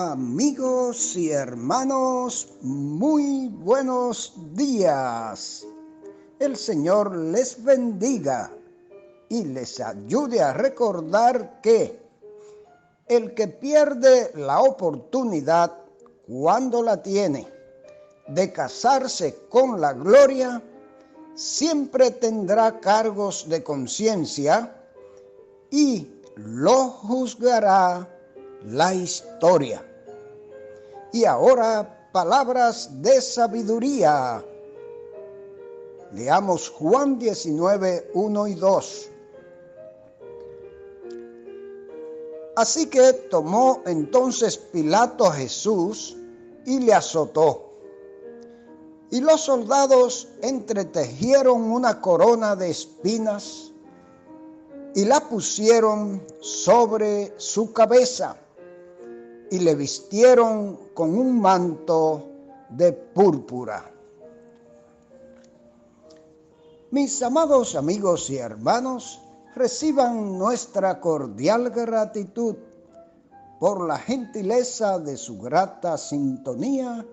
Amigos y hermanos, muy buenos días. El Señor les bendiga y les ayude a recordar que el que pierde la oportunidad cuando la tiene de casarse con la gloria, siempre tendrá cargos de conciencia y lo juzgará la historia. Y ahora, palabras de sabiduría. Leamos Juan 19, 1 y 2. Así que tomó entonces Pilato a Jesús y le azotó. Y los soldados entretejieron una corona de espinas y la pusieron sobre su cabeza y le vistieron con un manto de púrpura. Mis amados amigos y hermanos, reciban nuestra cordial gratitud por la gentileza de su grata sintonía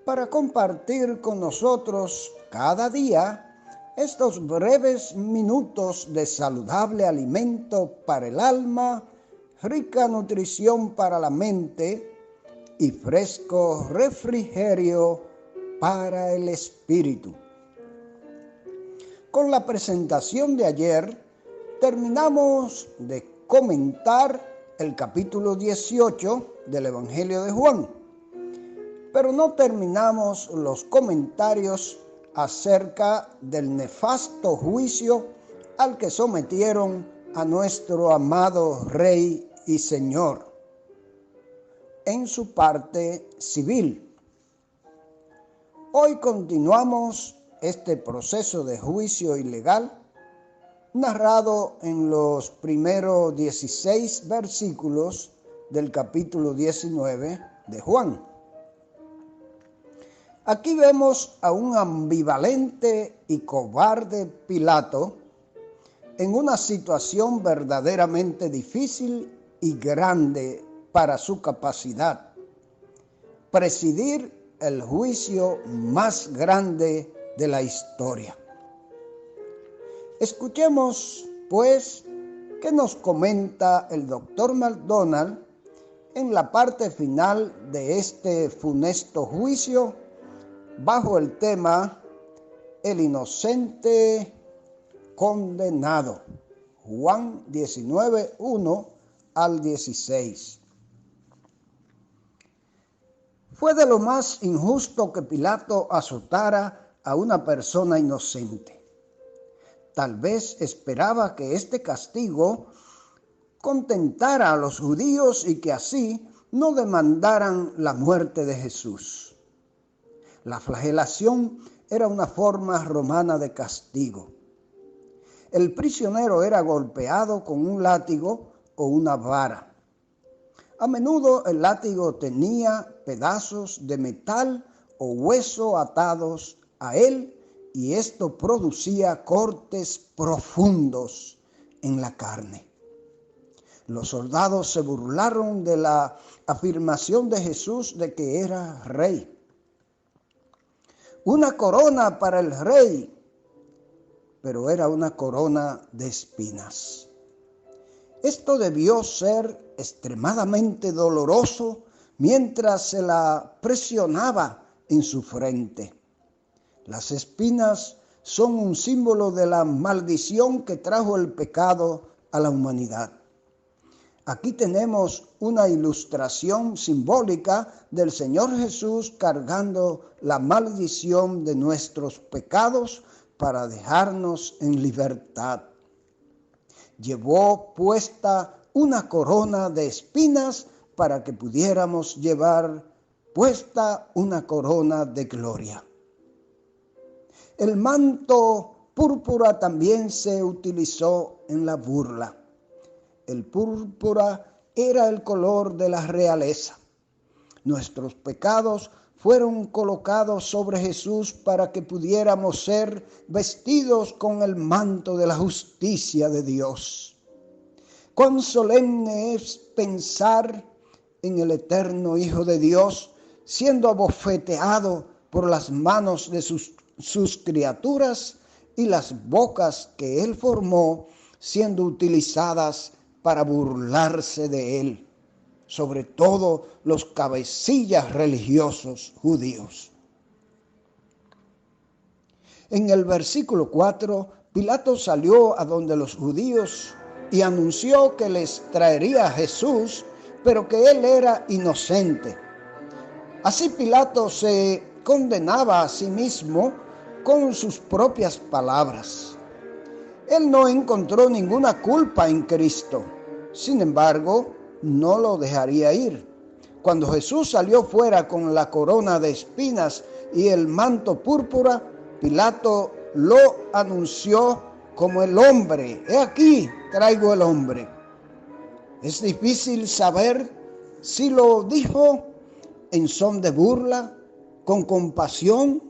para compartir con nosotros cada día estos breves minutos de saludable alimento para el alma, rica nutrición para la mente y fresco refrigerio para el espíritu. Con la presentación de ayer terminamos de comentar el capítulo 18 del Evangelio de Juan, pero no terminamos los comentarios acerca del nefasto juicio al que sometieron a nuestro amado Rey y Señor en su parte civil. Hoy continuamos este proceso de juicio ilegal narrado en los primeros 16 versículos del capítulo 19 de Juan. Aquí vemos a un ambivalente y cobarde Pilato en una situación verdaderamente difícil y grande para su capacidad: presidir el juicio más grande de la historia. Escuchemos, pues, qué nos comenta el doctor McDonald en la parte final de este funesto juicio bajo el tema El inocente condenado. Juan 19, 1 al 16. Fue de lo más injusto que Pilato azotara a una persona inocente. Tal vez esperaba que este castigo contentara a los judíos y que así no demandaran la muerte de Jesús. La flagelación era una forma romana de castigo. El prisionero era golpeado con un látigo o una vara. A menudo el látigo tenía pedazos de metal o hueso atados a él y esto producía cortes profundos en la carne. Los soldados se burlaron de la afirmación de Jesús de que era rey. Una corona para el rey, pero era una corona de espinas. Esto debió ser extremadamente doloroso mientras se la presionaba en su frente. Las espinas son un símbolo de la maldición que trajo el pecado a la humanidad. Aquí tenemos una ilustración simbólica del Señor Jesús cargando la maldición de nuestros pecados para dejarnos en libertad. Llevó puesta una corona de espinas para que pudiéramos llevar puesta una corona de gloria. El manto púrpura también se utilizó en la burla. El púrpura era el color de la realeza. Nuestros pecados fueron colocados sobre Jesús para que pudiéramos ser vestidos con el manto de la justicia de Dios. Cuán solemne es pensar en el eterno Hijo de Dios, siendo abofeteado por las manos de sus criaturas y las bocas que él formó, siendo utilizadas para burlarse de él, sobre todo los cabecillas religiosos judíos. En el versículo 4, Pilato salió a donde los judíos y anunció que les traería a Jesús, pero que él era inocente. Así Pilato se condenaba a sí mismo con sus propias palabras. Él no encontró ninguna culpa en Cristo. Sin embargo, no lo dejaría ir. Cuando Jesús salió fuera con la corona de espinas y el manto púrpura, Pilato lo anunció como el hombre. He aquí, traigo el hombre. Es difícil saber si lo dijo en son de burla, con compasión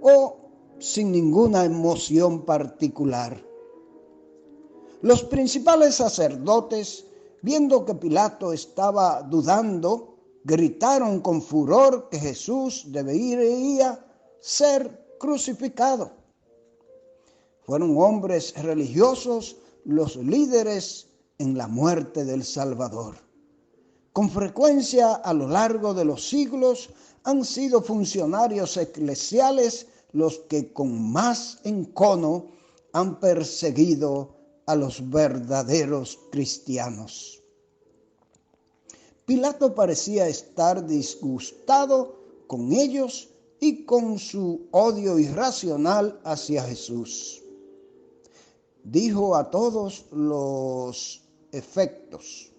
o sin ninguna emoción particular. Los principales sacerdotes, viendo que Pilato estaba dudando, gritaron con furor que Jesús debería ser crucificado. Fueron hombres religiosos los líderes en la muerte del Salvador. Con frecuencia a lo largo de los siglos han sido funcionarios eclesiales los que con más encono han perseguido a los verdaderos cristianos. Pilato parecía estar disgustado con ellos y con su odio irracional hacia Jesús. Dijo a todos los efectos: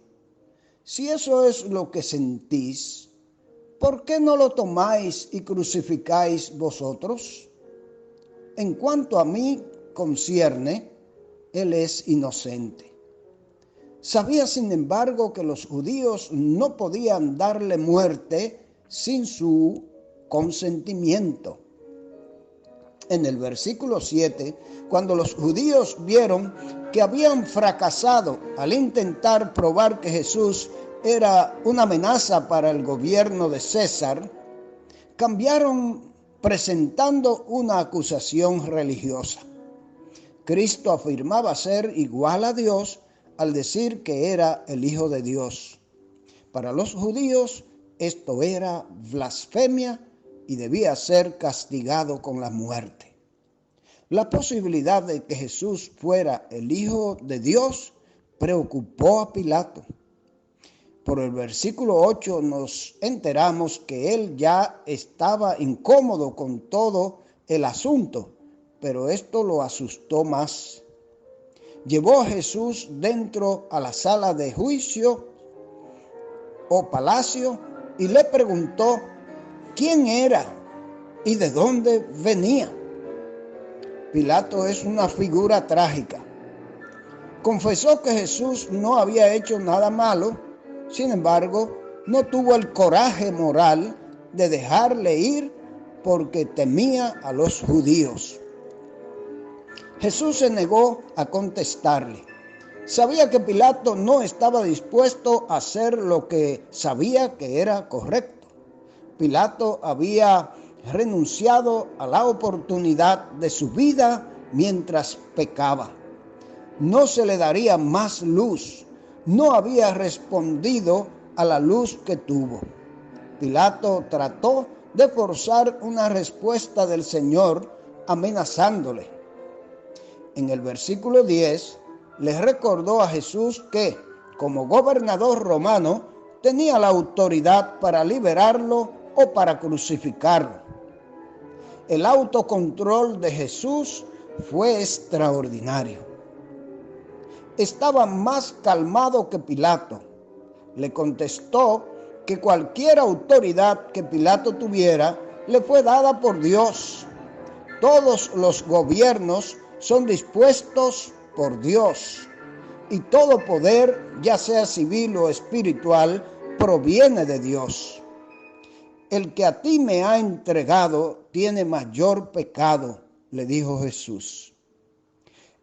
si eso es lo que sentís, ¿por qué no lo tomáis y crucificáis vosotros? En cuanto a mí concierne, él es inocente. Sabía, sin embargo, que los judíos no podían darle muerte sin su consentimiento. En el versículo 7, cuando los judíos vieron que habían fracasado al intentar probar que Jesús era una amenaza para el gobierno de César, cambiaron presentando una acusación religiosa. Cristo afirmaba ser igual a Dios al decir que era el Hijo de Dios. Para los judíos esto era blasfemia y debía ser castigado con la muerte. La posibilidad de que Jesús fuera el Hijo de Dios preocupó a Pilato. Por el versículo 8 nos enteramos que él ya estaba incómodo con todo el asunto, pero esto lo asustó más. Llevó a Jesús dentro a la sala de juicio o palacio y le preguntó quién era y de dónde venía. Pilato es una figura trágica. Confesó que Jesús no había hecho nada malo, sin embargo, no tuvo el coraje moral de dejarle ir porque temía a los judíos. Jesús se negó a contestarle. Sabía que Pilato no estaba dispuesto a hacer lo que sabía que era correcto. Pilato había renunciado a la oportunidad de su vida mientras pecaba. No se le daría más luz. No había respondido a la luz que tuvo. Pilato trató de forzar una respuesta del Señor amenazándole. En el versículo 10 les recordó a Jesús que, como gobernador romano, tenía la autoridad para liberarlo o para crucificarlo. El autocontrol de Jesús fue extraordinario. Estaba más calmado que Pilato. Le contestó que cualquier autoridad que Pilato tuviera le fue dada por Dios. Todos los gobiernos son dispuestos por Dios y todo poder, ya sea civil o espiritual, proviene de Dios. El que a ti me ha entregado tiene mayor pecado, le dijo Jesús.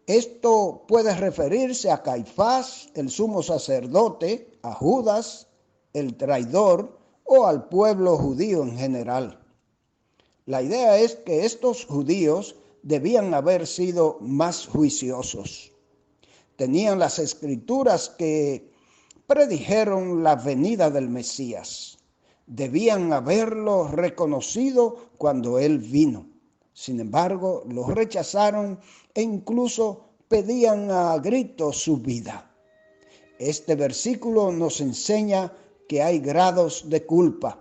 Esto puede referirse a Caifás, el sumo sacerdote, a Judas, el traidor o al pueblo judío en general. La idea es que estos judíos debían haber sido más juiciosos. Tenían las escrituras que predijeron la venida del Mesías. Debían haberlo reconocido cuando él vino. Sin embargo, lo rechazaron e incluso pedían a gritos su vida. Este versículo nos enseña que hay grados de culpa.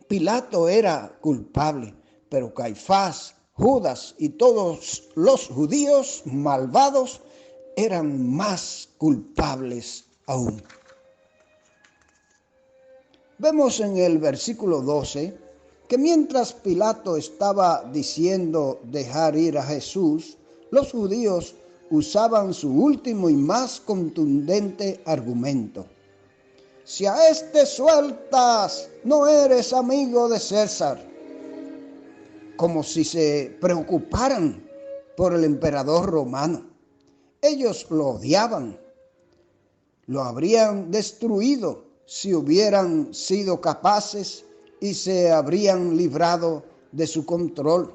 Pilato era culpable, pero Caifás, Judas y todos los judíos malvados eran más culpables aún. Vemos en el versículo 12 que mientras Pilato estaba diciendo dejar ir a Jesús, los judíos usaban su último y más contundente argumento. Si a este sueltas, no eres amigo de César. Como si se preocuparan por el emperador romano. Ellos lo odiaban. Lo habrían destruido si hubieran sido capaces y se habrían librado de su control.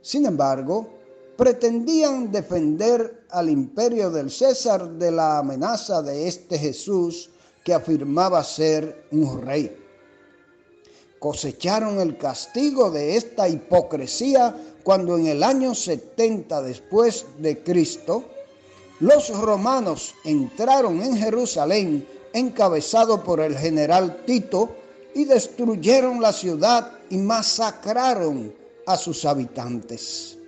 Sin embargo, pretendían defender al imperio del César de la amenaza de este Jesús que afirmaba ser un rey. Cosecharon el castigo de esta hipocresía cuando en el año 70 después de Cristo, los romanos entraron en Jerusalén encabezado por el general Tito y destruyeron la ciudad y masacraron a sus habitantes.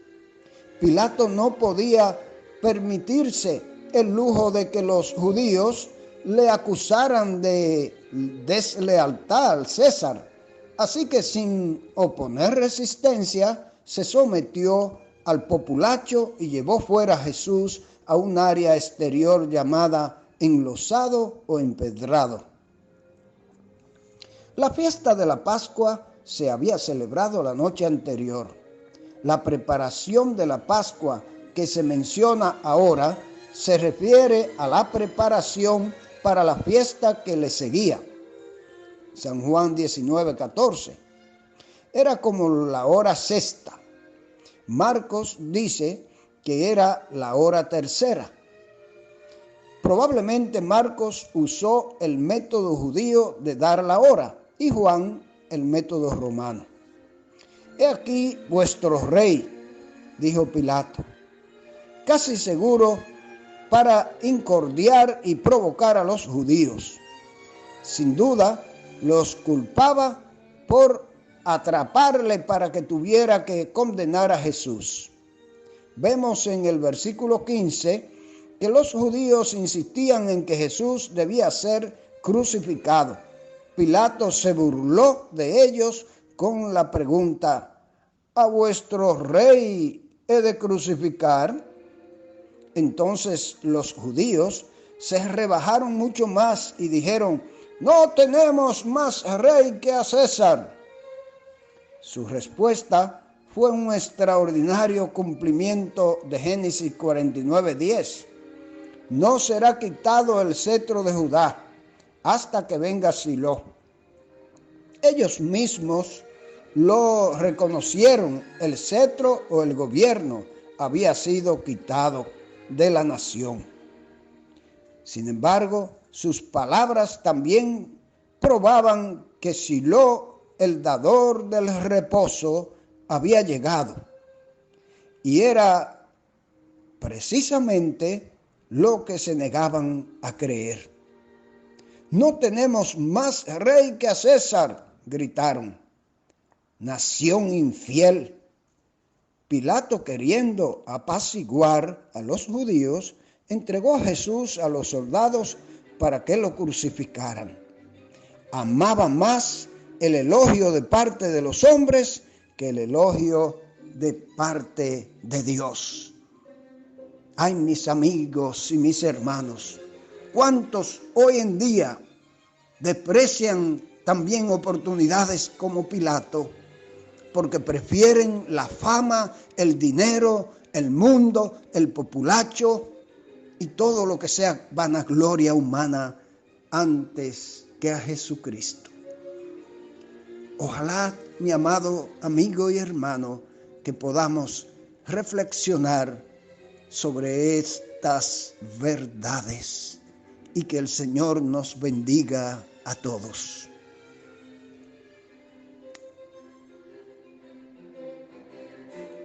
Pilato no podía permitirse el lujo de que los judíos le acusaran de deslealtad al César, así que sin oponer resistencia se sometió al populacho y llevó fuera a Jesús a un área exterior llamada enlosado o empedrado. La fiesta de la Pascua se había celebrado la noche anterior. La preparación de la Pascua que se menciona ahora se refiere a la preparación para la fiesta que le seguía. San Juan 19:14. Era como la hora sexta. Marcos dice que era la hora tercera. Probablemente Marcos usó el método judío de dar la hora y Juan el método romano. He aquí vuestro rey, dijo Pilato, casi seguro para incordiar y provocar a los judíos. Sin duda, los culpaba por atraparle para que tuviera que condenar a Jesús. Vemos en el versículo 15 que los judíos insistían en que Jesús debía ser crucificado. Pilato se burló de ellos con la pregunta: ¿a vuestro rey he de crucificar? Entonces los judíos se rebajaron mucho más y dijeron: no tenemos más rey que a César. Su respuesta fue un extraordinario cumplimiento de Génesis 49:10. No será quitado el cetro de Judá hasta que venga Silo. Ellos mismos lo reconocieron, el cetro o el gobierno había sido quitado de la nación. Sin embargo, sus palabras también probaban que Silo, el dador del reposo, había llegado. Y era precisamente lo que se negaban a creer. No tenemos más rey que a César, gritaron. Nación infiel. Pilato, queriendo apaciguar a los judíos, entregó a Jesús a los soldados para que lo crucificaran. Amaba más el elogio de parte de los hombres que el elogio de parte de Dios. Ay, mis amigos y mis hermanos, ¿cuántos hoy en día desprecian también oportunidades como Pilato? Porque prefieren la fama, el dinero, el mundo, el populacho y todo lo que sea vanagloria humana antes que a Jesucristo. Ojalá, mi amado amigo y hermano, que podamos reflexionar sobre estas verdades y que el Señor nos bendiga a todos.